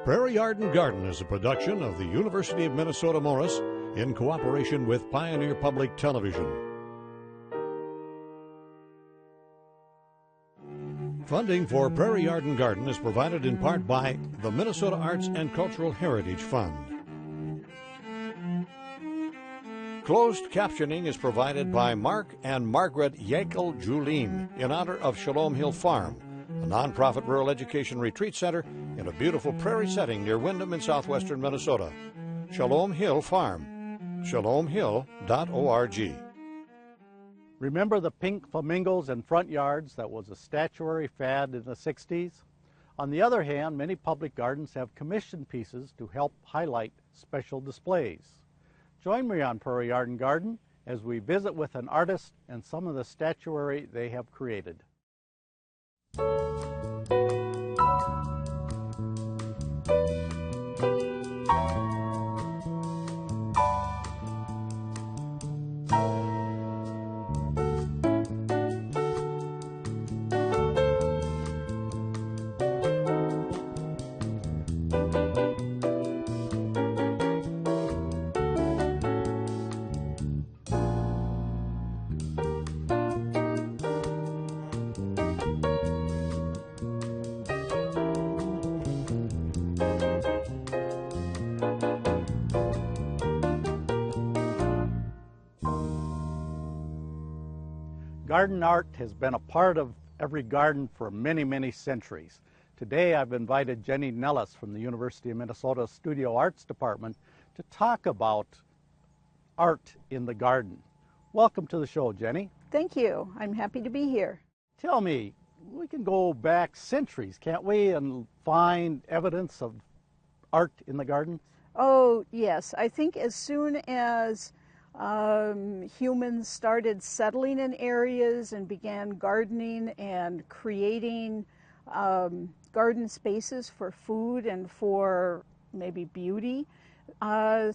Prairie Yard and Garden is a production of the University of Minnesota Morris in cooperation with Pioneer Public Television. Funding for Prairie Yard and Garden is provided in part by the Minnesota Arts and Cultural Heritage Fund. Closed captioning is provided by Mark and Margaret Yankel Julien in honor of Shalom Hill Farm, a nonprofit rural education retreat center in a beautiful prairie setting near Windham in southwestern Minnesota. Shalom Hill Farm, shalomhill.org. Remember the pink flamingos in front yards? That was a statuary fad in the 60s. On the other hand, many public gardens have commissioned pieces to help highlight special displays. Join me on Prairie Yard and Garden as we visit with an artist and some of the statuary they have created. Garden art has been a part of every garden for many, many centuries. Today I've invited Jenny Nellis from the University of Minnesota Studio Arts Department to talk about art in the garden. Welcome to the show, Jenny. Thank you. I'm happy to be here. Tell me, we can go back centuries, can't we, and find evidence of art in the garden? Oh, yes. I think as soon as humans started settling in areas and began gardening and creating garden spaces for food and for maybe beauty,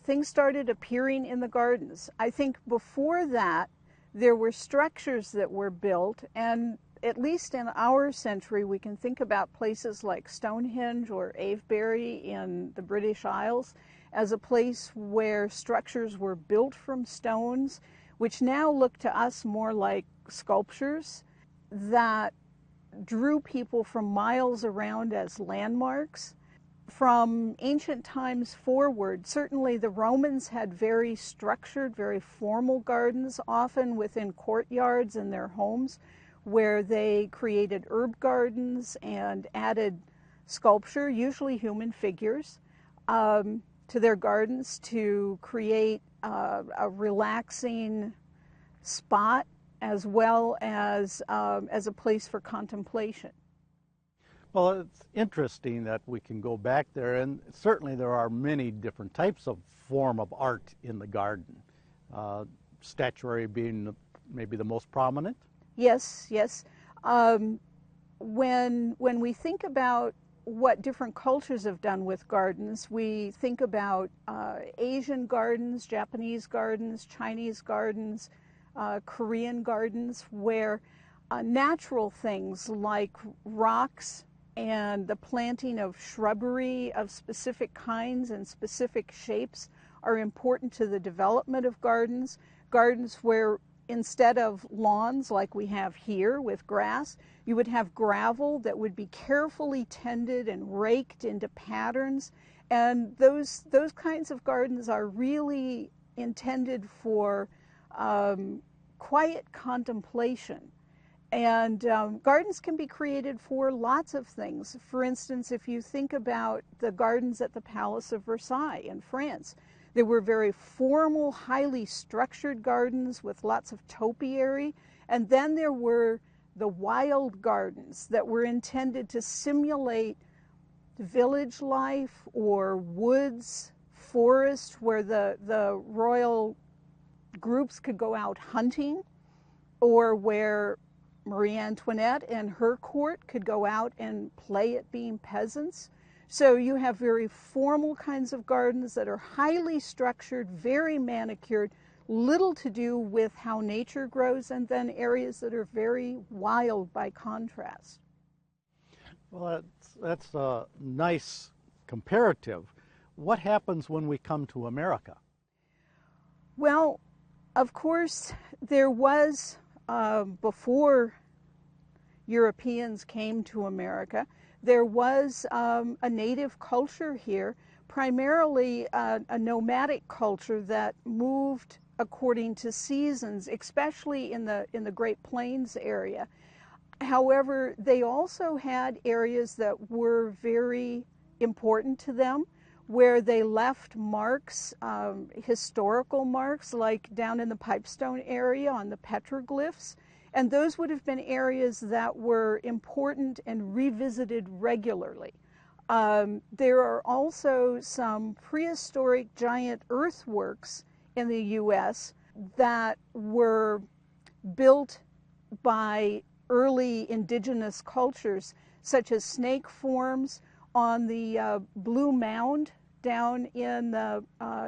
things started appearing in the gardens. I think before that, there were structures that were built, and at least in our century, we can think about places like Stonehenge or Avebury in the British Isles as a place where structures were built from stones, which now look to us more like sculptures that drew people from miles around as landmarks. From ancient times forward, certainly the Romans had very structured, very formal gardens, often within courtyards in their homes, where they created herb gardens and added sculpture, usually human figures, to their gardens to create a relaxing spot as well as a place for contemplation. Well, it's interesting that we can go back there, and certainly there are many different types of form of art in the garden, statuary being maybe the most prominent. Yes, yes. When we think about what different cultures have done with gardens, we think about Asian gardens, Japanese gardens, Chinese gardens, Korean gardens, where natural things like rocks and the planting of shrubbery of specific kinds and specific shapes are important to the development of gardens. Gardens where instead of lawns like we have here with grass, you would have gravel that would be carefully tended and raked into patterns. And those kinds of gardens are really intended for quiet contemplation. And gardens can be created for lots of things. For instance, if you think about the gardens at the Palace of Versailles in France, they were very formal, highly structured gardens with lots of topiary. And then there were the wild gardens that were intended to simulate village life or woods, forest, where the royal groups could go out hunting, or where Marie Antoinette and her court could go out and play at being peasants. So you have very formal kinds of gardens that are highly structured, very manicured, little to do with how nature grows, and then areas that are very wild by contrast. Well, that's a nice comparative. What happens when we come to America? Well, of course, there was, before Europeans came to America, there was a native culture here, primarily a nomadic culture that moved according to seasons, especially in the Great Plains area. However, they also had areas that were very important to them, where they left marks, historical marks, like down in the Pipestone area on the petroglyphs. And those would have been areas that were important and revisited regularly. There are also some prehistoric giant earthworks in the U.S. that were built by early indigenous cultures, such as snake forms on the Blue Mound down in the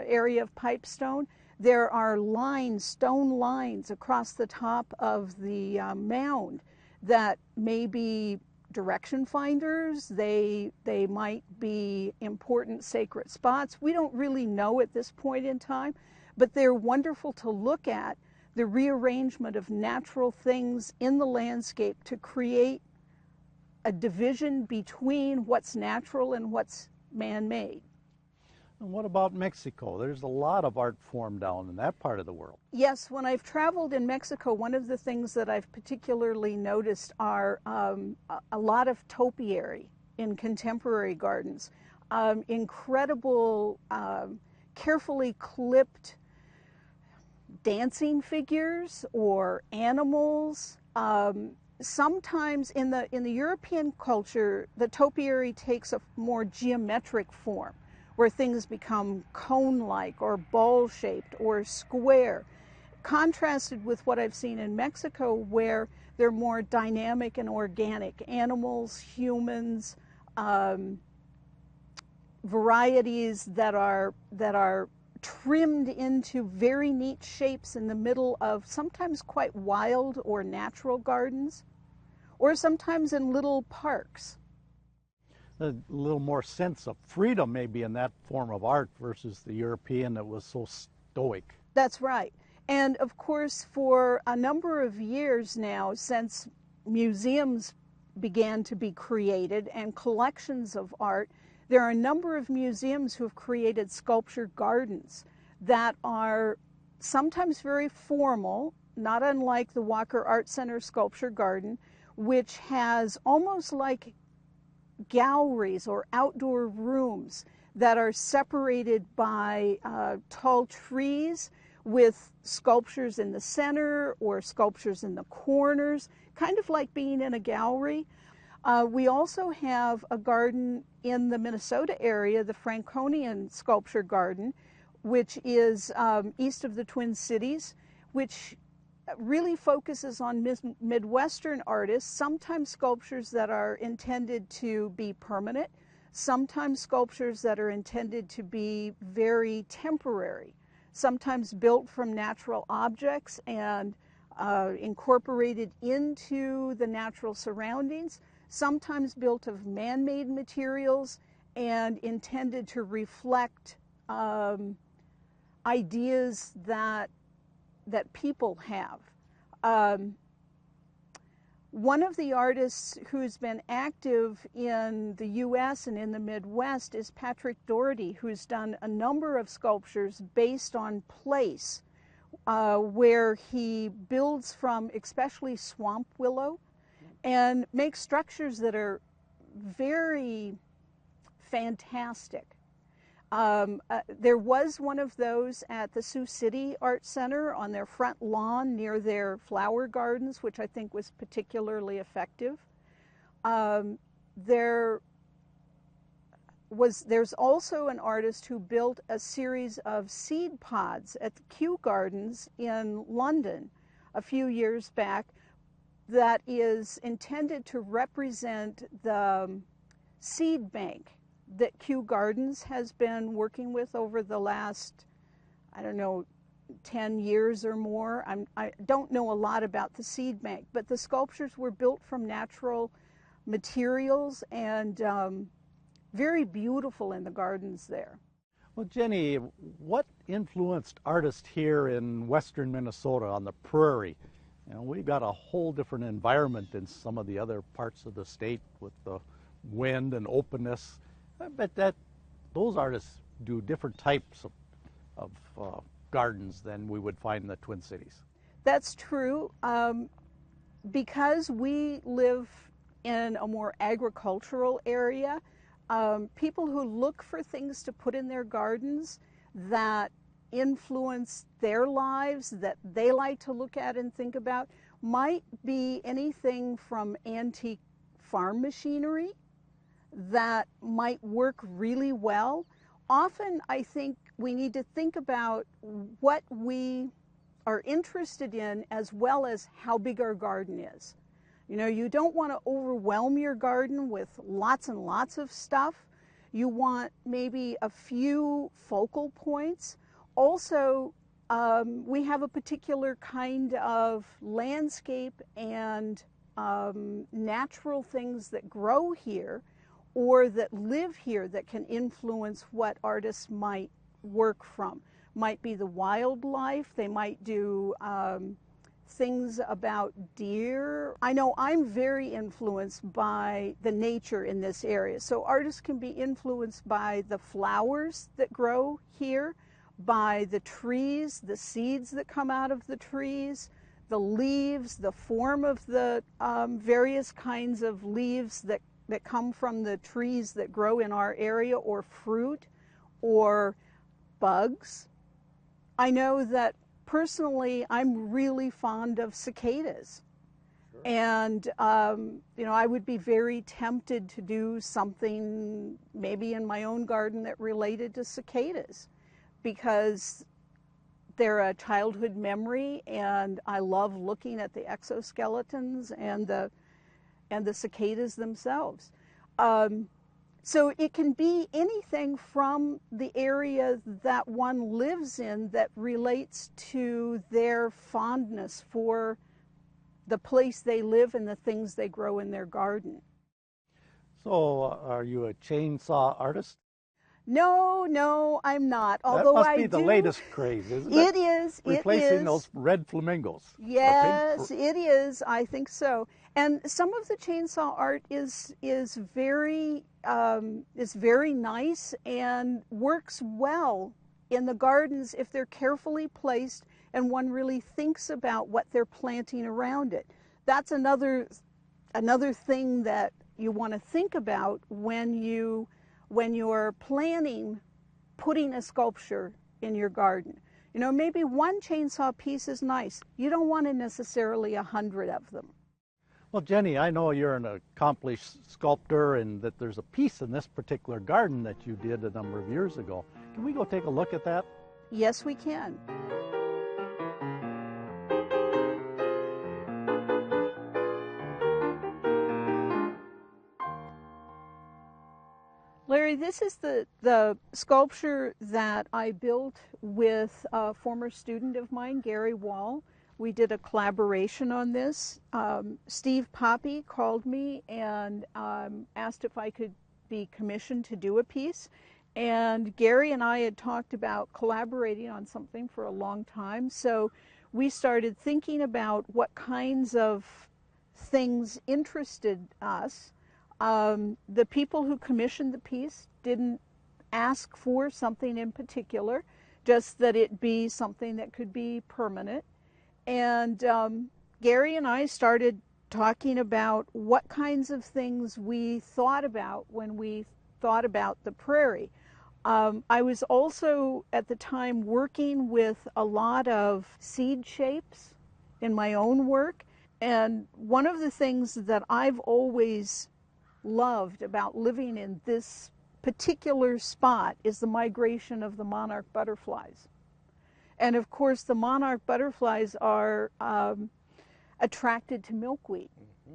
area of Pipestone. There are lines, stone lines across the top of the mound that may be direction finders. They might be important sacred spots. We don't really know at this point in time, but they're wonderful to look at, the rearrangement of natural things in the landscape to create a division between what's natural and what's man-made. And what about Mexico? There's a lot of art form down in that part of the world. Yes, when I've traveled in Mexico, one of the things that I've particularly noticed are a lot of topiary in contemporary gardens. Incredible, carefully clipped dancing figures or animals. Sometimes in the European culture, the topiary takes a more geometric form, where things become cone-like or ball-shaped or square, contrasted with what I've seen in Mexico, where they're more dynamic and organic. Animals, humans, varieties that are trimmed into very neat shapes in the middle of sometimes quite wild or natural gardens, or sometimes in little parks. A little more sense of freedom maybe in that form of art versus the European that was so stoic. That's right. And of course, for a number of years now, since museums began to be created and collections of art, there are a number of museums who have created sculpture gardens that are sometimes very formal, not unlike the Walker Art Center Sculpture Garden, which has almost like galleries or outdoor rooms that are separated by tall trees with sculptures in the center or sculptures in the corners, kind of like being in a gallery. We also have a garden in the Minnesota area, the Franconian Sculpture Garden, which is east of the Twin Cities, which really focuses on Midwestern artists, sometimes sculptures that are intended to be permanent, sometimes sculptures that are intended to be very temporary, sometimes built from natural objects and incorporated into the natural surroundings, sometimes built of man-made materials and intended to reflect ideas that people have. One of the artists who's been active in the U.S. and in the Midwest is Patrick Doherty, who's done a number of sculptures based on place, where he builds from especially swamp willow and makes structures that are very fantastic. There was one of those at the Sioux City Art Center on their front lawn near their flower gardens, which I think was particularly effective. There's also an artist who built a series of seed pods at the Kew Gardens in London a few years back that is intended to represent the seed bank that Kew Gardens has been working with over the last, 10 years or more. I don't know a lot about the seed bank, but the sculptures were built from natural materials and very beautiful in the gardens there. Well, Jenny, what influenced artists here in western Minnesota on the prairie? You know, we've got a whole different environment than some of the other parts of the state with the wind and openness. I bet that those artists do different types of gardens than we would find in the Twin Cities. That's true. Because we live in a more agricultural area, people who look for things to put in their gardens that influence their lives, that they like to look at and think about, might be anything from antique farm machinery that might work really well. Often I think we need to think about what we are interested in as well as how big our garden is. You know, you don't want to overwhelm your garden with lots and lots of stuff. You want maybe a few focal points. Also, we have a particular kind of landscape and natural things that grow here or that live here that can influence what artists might work from. Might be the wildlife, they might do things about deer. I know I'm very influenced by the nature in this area. So artists can be influenced by the flowers that grow here, by the trees, the seeds that come out of the trees, the leaves, the form of the various kinds of leaves that come from the trees that grow in our area, or fruit, or bugs. I know that personally I'm really fond of cicadas. Sure. And you know, I would be very tempted to do something maybe in my own garden that related to cicadas, because they're a childhood memory and I love looking at the exoskeletons and the cicadas themselves. So it can be anything from the area that one lives in that relates to their fondness for the place they live and the things they grow in their garden. So are you a chainsaw artist? No, I'm not. Although that must be the latest craze, isn't it? It is. Replacing those red flamingos. Yes, it is. I think so. And some of the chainsaw art is very nice and works well in the gardens if they're carefully placed and one really thinks about what they're planting around it. That's another thing that you want to think about when you're planning putting a sculpture in your garden. You know, maybe one chainsaw piece is nice. You don't want necessarily 100 of them. Well, Jenny, I know you're an accomplished sculptor and that there's a piece in this particular garden that you did a number of years ago. Can we go take a look at that? Yes, we can. Larry, this is the sculpture that I built with a former student of mine, Gary Wall. We did a collaboration on this. Steve Poppy called me and asked if I could be commissioned to do a piece. And Gary and I had talked about collaborating on something for a long time. So we started thinking about what kinds of things interested us. The people who commissioned the piece didn't ask for something in particular, just that it be something that could be permanent. And Gary and I started talking about what kinds of things we thought about when we thought about the prairie. I was also at the time working with a lot of seed shapes in my own work. And one of the things that I've always loved about living in this particular spot is the migration of the monarch butterflies. And of course, the monarch butterflies are attracted to milkweed. Mm-hmm.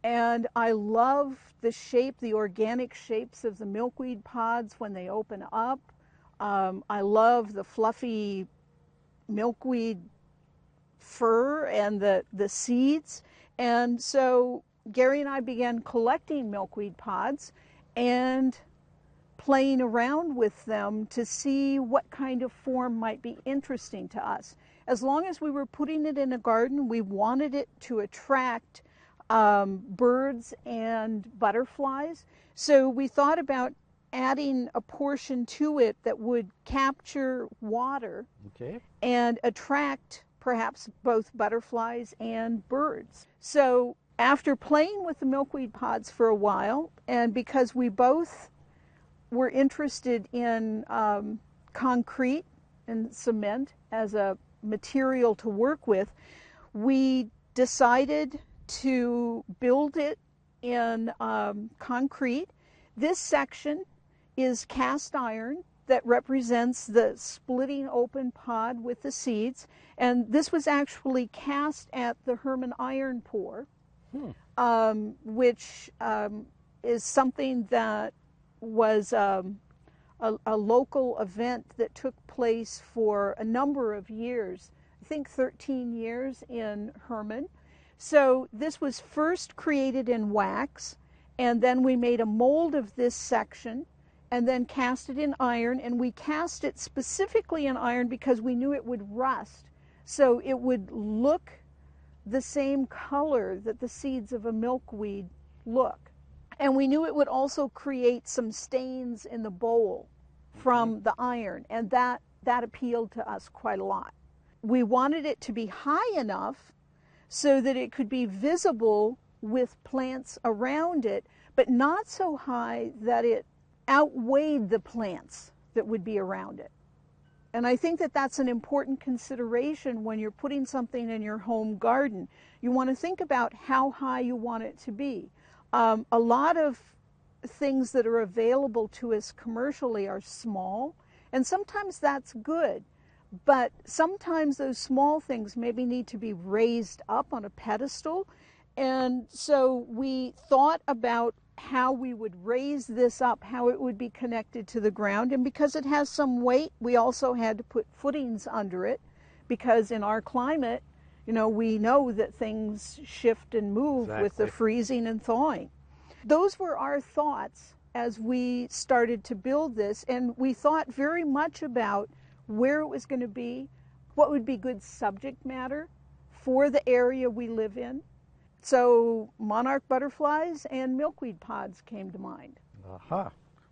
And I love the shape, the organic shapes of the milkweed pods when they open up. I love the fluffy milkweed fur and the seeds. And so Gary and I began collecting milkweed pods, and playing around with them to see what kind of form might be interesting to us. As long as we were putting it in a garden, we wanted it to attract birds and butterflies. So we thought about adding a portion to it that would capture water and attract perhaps both butterflies and birds. So after playing with the milkweed pods for a while, and because we both were interested in concrete and cement as a material to work with, we decided to build it in concrete. This section is cast iron that represents the splitting open pod with the seeds, and this was actually cast at the Herman Iron Pour, which is something that was a local event that took place for a number of years, I think 13 years in Herman. So this was first created in wax, and then we made a mold of this section and then cast it in iron, and we cast it specifically in iron because we knew it would rust, so it would look the same color that the seeds of a milkweed look. And we knew it would also create some stains in the bowl from the iron, and that appealed to us quite a lot. We wanted it to be high enough so that it could be visible with plants around it, but not so high that it outweighed the plants that would be around it. And I think that that's an important consideration when you're putting something in your home garden. You want to think about how high you want it to be. A lot of things that are available to us commercially are small, and sometimes that's good, but sometimes those small things maybe need to be raised up on a pedestal. And so we thought about how we would raise this up, how it would be connected to the ground. And because it has some weight, we also had to put footings under it, because in our climate, you know, we know that things shift and move with the freezing and thawing. Those were our thoughts as we started to build this, and we thought very much about where it was going to be, what would be good subject matter for the area we live in. So monarch butterflies and milkweed pods came to mind.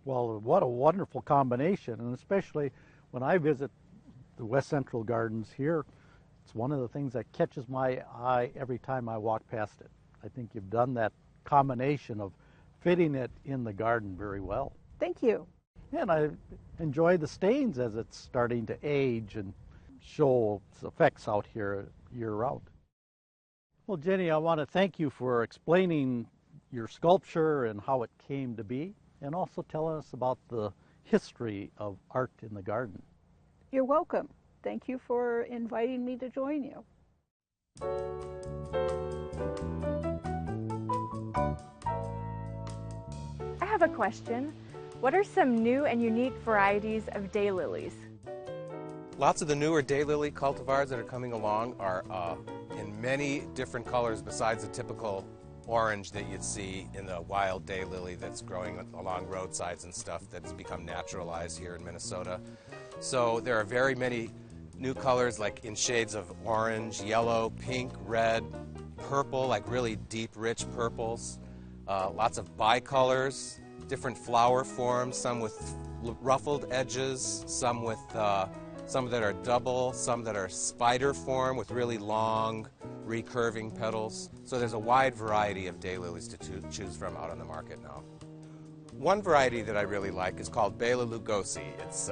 Well, what a wonderful combination, and especially when I visit the West Central Gardens here, it's one of the things that catches my eye every time I walk past it. I think you've done that combination of fitting it in the garden very well. Thank you. And I enjoy the stains as it's starting to age and show its effects out here year-round. Well, Jenny, I want to thank you for explaining your sculpture and how it came to be, and also telling us about the history of art in the garden. You're welcome. Thank you for inviting me to join you. I have a question. What are some new and unique varieties of daylilies? Lots of the newer daylily cultivars that are coming along are in many different colors besides the typical orange that you'd see in the wild daylily that's growing along roadsides and stuff that's become naturalized here in Minnesota. So there are very many new colors, like in shades of orange, yellow, pink, red, purple, like really deep, rich purples. Lots of bicolors, different flower forms, some with ruffled edges, some with some that are double, some that are spider form with really long, recurving petals. So there's a wide variety of daylilies to choose from out on the market now. One variety that I really like is called Bela Lugosi. It's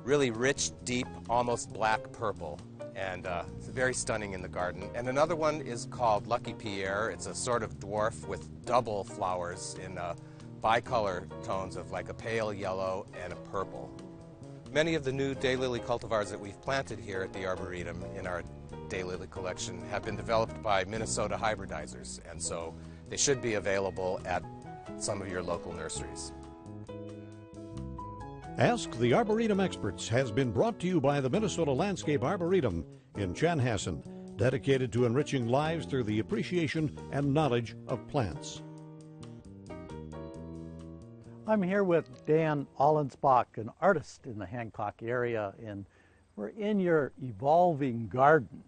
really rich, deep, almost black purple, and it's very stunning in the garden. And another one is called Lucky Pierre. It's a sort of dwarf with double flowers in bicolor tones of like a pale yellow and a purple. Many of the new daylily cultivars that we've planted here at the Arboretum in our daylily collection have been developed by Minnesota hybridizers, and so they should be available at some of your local nurseries. Ask the Arboretum Experts has been brought to you by the Minnesota Landscape Arboretum in Chanhassen, dedicated to enriching lives through the appreciation and knowledge of plants. I'm here with Dan Allensbach, an artist in the Hancock area, and we're in your evolving garden.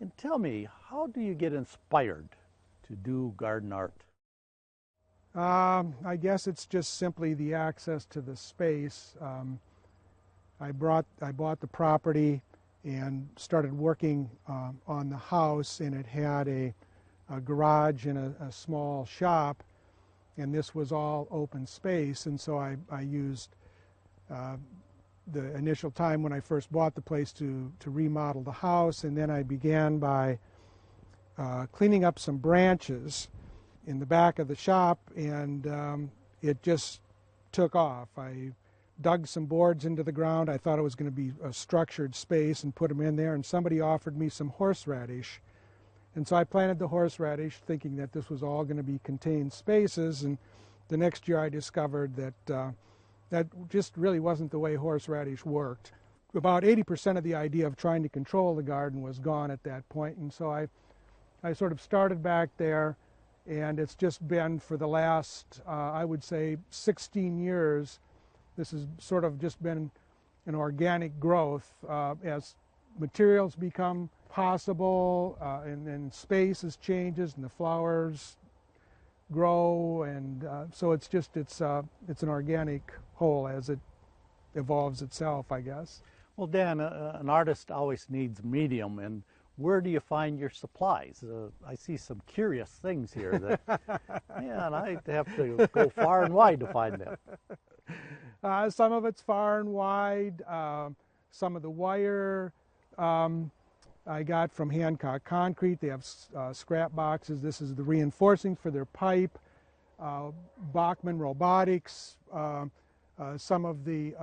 And tell me, how do you get inspired to do garden art? I guess it's just simply the access to the space. I bought the property and started working on the house, and it had a garage and a small shop, and this was all open space. And so I used the initial time when I first bought the place to remodel the house, and then I began by cleaning up some branches in the back of the shop, and it just took off. I dug some boards into the ground. I thought it was going to be a structured space and put them in there, and somebody offered me some horseradish. And so I planted the horseradish thinking that this was all going to be contained spaces, and the next year I discovered that that just really wasn't the way horseradish worked. About 80% of the idea of trying to control the garden was gone at that point, and so I sort of started back there, and it's just been for the last, I would say, 16 years. This has sort of just been an organic growth as materials become possible, and spaces changes, and the flowers grow, and so it's an organic whole as it evolves itself, I guess. Well, Dan, an artist always needs medium, and where do you find your supplies? I see some curious things here that, man, I have to go far and wide to find them. Some of it's far and wide. Some of the wire I got from Hancock Concrete. They have scrap boxes. This is the reinforcing for their pipe. Bachman Robotics. Some of the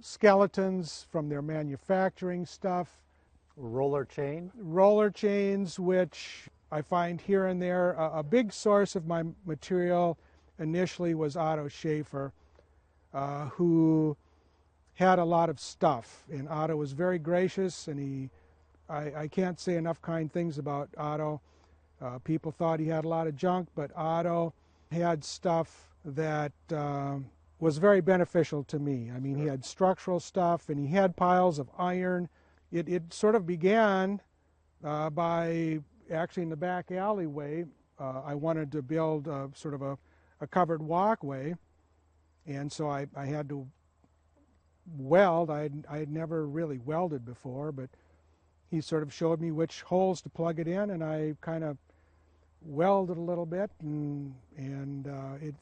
skeletons from their manufacturing stuff. Roller chain? Roller chains, which I find here and there. A big source of my material initially was Otto Schaefer, who had a lot of stuff. And Otto was very gracious, and I can't say enough kind things about Otto. People thought he had a lot of junk, but Otto had stuff that was very beneficial to me. I mean, he had structural stuff, and he had piles of iron. It sort of began by actually in the back alleyway. I wanted to build sort of a covered walkway, and so I had to weld. I had never really welded before, but he sort of showed me which holes to plug it in, and I kind of welded a little bit, and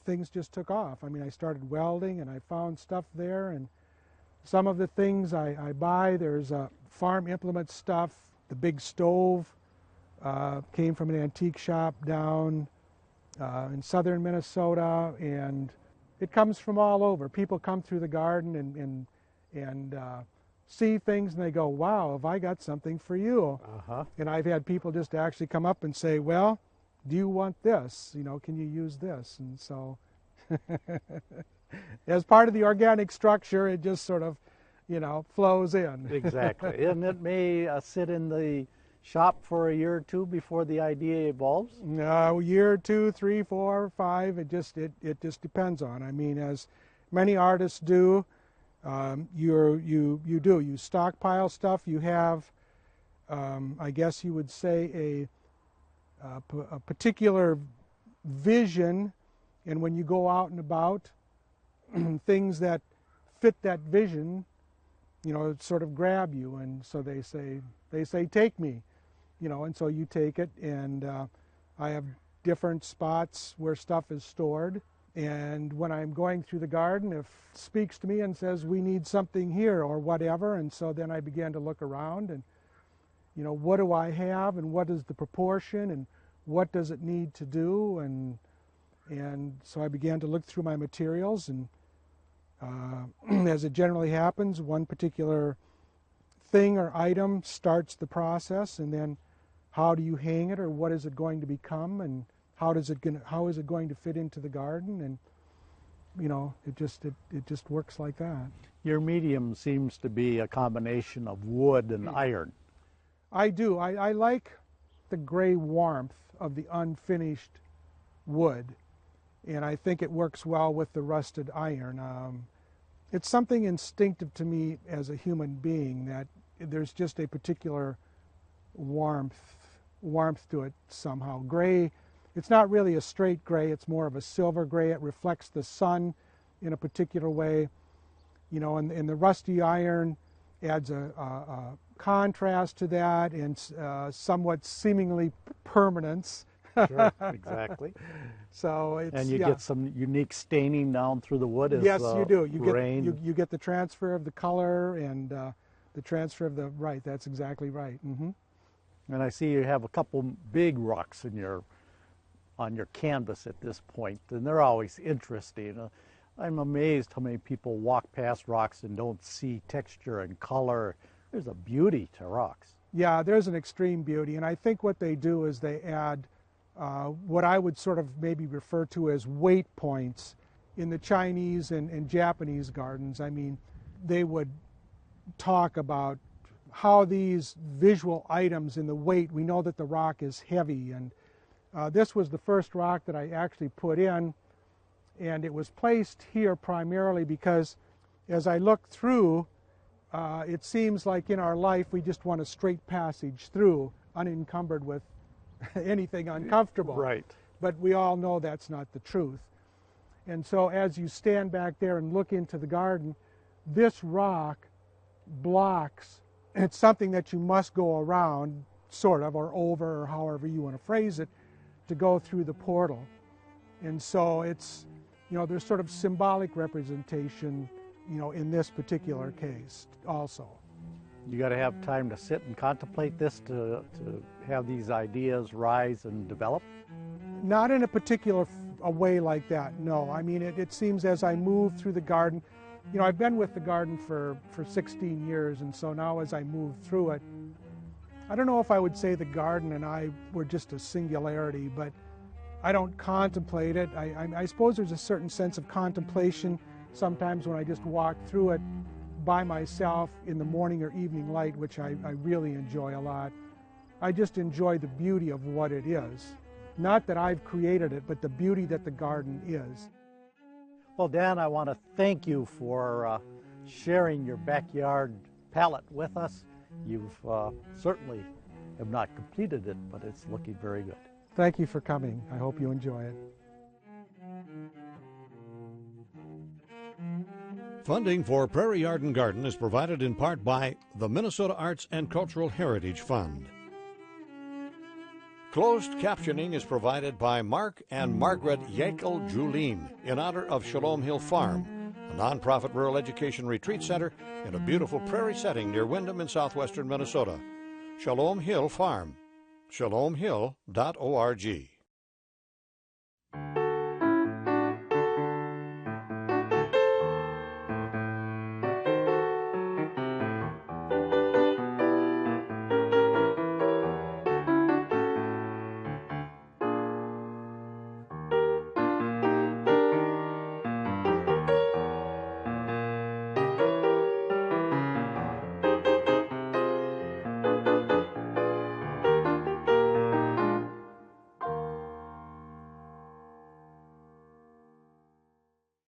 things just took off. I mean, I started welding, and I found stuff there, and some of the things I buy, there's farm implement stuff. The big stove came from an antique shop down in southern Minnesota, and it comes from all over. People come through the garden and see things, and they go, wow, have I got something for you? And I've had people just actually come up and say, well, do you want this? You know, can you use this? And so as part of the organic structure, it just sort of, you know, flows in. Exactly. And it may sit in the shop for a year or two before the idea evolves? A year, 2, 3, 4, 5, it just depends on. I mean, as many artists do, you stockpile stuff. You have, I guess you would say, a particular vision, and when you go out and about, things that fit that vision, you know, sort of grab you, and so they say take me, you know, and so you take it, and I have different spots where stuff is stored. And when I'm going through the garden, if it speaks to me and says we need something here or whatever, and so then I began to look around and, you know, what do I have, and what is the proportion, and what does it need to do, and so I began to look through my materials, and as it generally happens, one particular thing or item starts the process, and then how do you hang it, or what is it going to become, and how is it going to fit into the garden, and you know, it just works like that. Your medium seems to be a combination of wood and iron. I do. I like the gray warmth of the unfinished wood. and I think it works well with the rusted iron. It's something instinctive to me as a human being that there's just a particular warmth to it somehow. Gray, it's not really a straight gray, it's more of a silver gray. It reflects the sun in a particular way, you know, and the rusty iron adds a contrast to that and somewhat seemingly permanence. Sure, exactly. So it's, and you yeah. get some unique staining down through the wood as yes, you do. You grain. you get the transfer of the color and the transfer of the, right, that's exactly right. Mm-hmm. And I see you have a couple big rocks on your canvas at this point, and they're always interesting. I'm amazed how many people walk past rocks and don't see texture and color. There's a beauty to rocks. Yeah, there's an extreme beauty, and I think what they do is they add what I would sort of maybe refer to as weight points in the Chinese and Japanese gardens. I mean, they would talk about how these visual items in the weight, we know that the rock is heavy, and this was the first rock that I actually put in, and it was placed here primarily because as I look through, it seems like in our life we just want a straight passage through, unencumbered with anything uncomfortable. Right. But we all know that's not the truth. And so as you stand back there and look into the garden, this rock blocks, it's something that you must go around, sort of, or over, or however you want to phrase it, to go through the portal. And so it's, you know, there's sort of symbolic representation, you know, in this particular case also. You got to have time to sit and contemplate this to have these ideas rise and develop? Not in a particular a way like that, no. I mean, it seems as I move through the garden, you know, I've been with the garden for 16 years, and so now as I move through it, I don't know if I would say the garden and I were just a singularity, but I don't contemplate it. I suppose there's a certain sense of contemplation sometimes when I just walk through it by myself in the morning or evening light, which I really enjoy a lot. I just enjoy the beauty of what it is. Not that I've created it, but the beauty that the garden is. Well, Dan, I want to thank you for sharing your backyard palette with us. You've certainly have not completed it, but it's looking very good. Thank you for coming. I hope you enjoy it. Funding for Prairie Yard and Garden is provided in part by the Minnesota Arts and Cultural Heritage Fund. Closed captioning is provided by Mark and Margaret Yankel Julien in honor of Shalom Hill Farm, a nonprofit rural education retreat center in a beautiful prairie setting near Windham in southwestern Minnesota. Shalom Hill Farm, shalomhill.org.